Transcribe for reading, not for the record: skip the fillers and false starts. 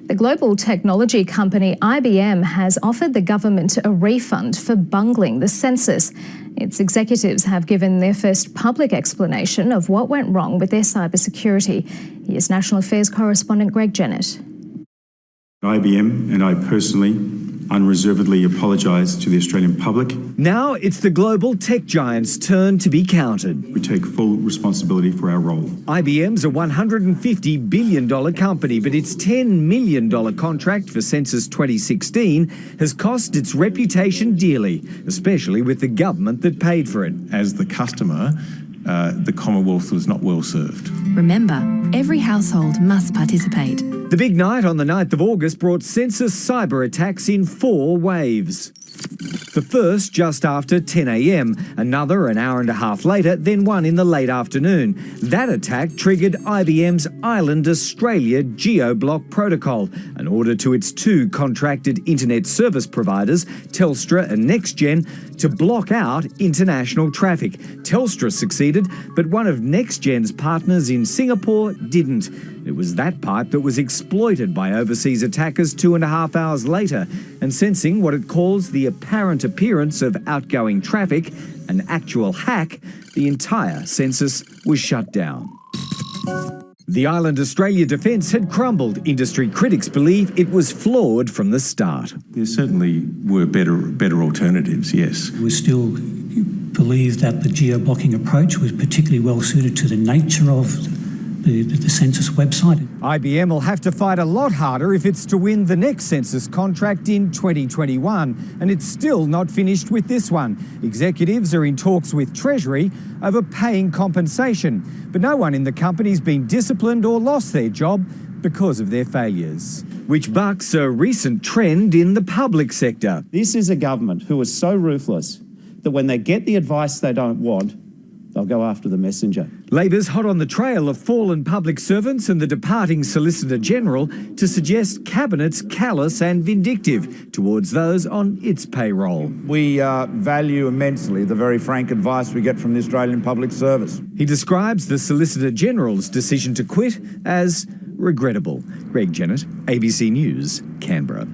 The global technology company IBM has offered the government a refund for bungling the census. Its executives have given their first public explanation of what went wrong with their cybersecurity. Here's National Affairs correspondent Greg Jennett. IBM and I personally unreservedly apologise to the Australian public. Now it's the global tech giant's turn to be counted. We take full responsibility for our role. IBM's a $150 billion company, but its $10 million contract for Census 2016 has cost its reputation dearly, especially with the government that paid for it. As the customer, the Commonwealth was not well served. Remember, every household must participate. The big night on the 9th of August brought census cyber attacks in 4 waves. The first just after 10 a.m, another an hour and a half later, then one in the late afternoon. That attack triggered IBM's Island Australia Geoblock protocol, an order to its 2 contracted internet service providers, Telstra and NextGen, to block out international traffic. Telstra succeeded, but one of NextGen's partners in Singapore didn't. It was that pipe that was exploited by overseas attackers 2.5 hours later, and sensing what it calls the apparent appearance of outgoing traffic, an actual hack, the entire census was shut down. The Island Australia defence had crumbled. Industry critics believe it was flawed from the start. There certainly were better alternatives, yes. We still believe that the geo-blocking approach was particularly well suited to the nature of the census website. IBM will have to fight a lot harder if it's to win the next census contract in 2021, and it's still not finished with this one. Executives are in talks with Treasury over paying compensation, but no one in the company's been disciplined or lost their job because of their failures, which bucks a recent trend in the public sector. This is a government who is so ruthless that when they get the advice they don't want, they'll go after the messenger. Labor's hot on the trail of fallen public servants and the departing Solicitor General to suggest Cabinet's callous and vindictive towards those on its payroll. We value immensely the very frank advice we get from the Australian Public Service. He describes the Solicitor General's decision to quit as regrettable. Greg Jennett, ABC News, Canberra.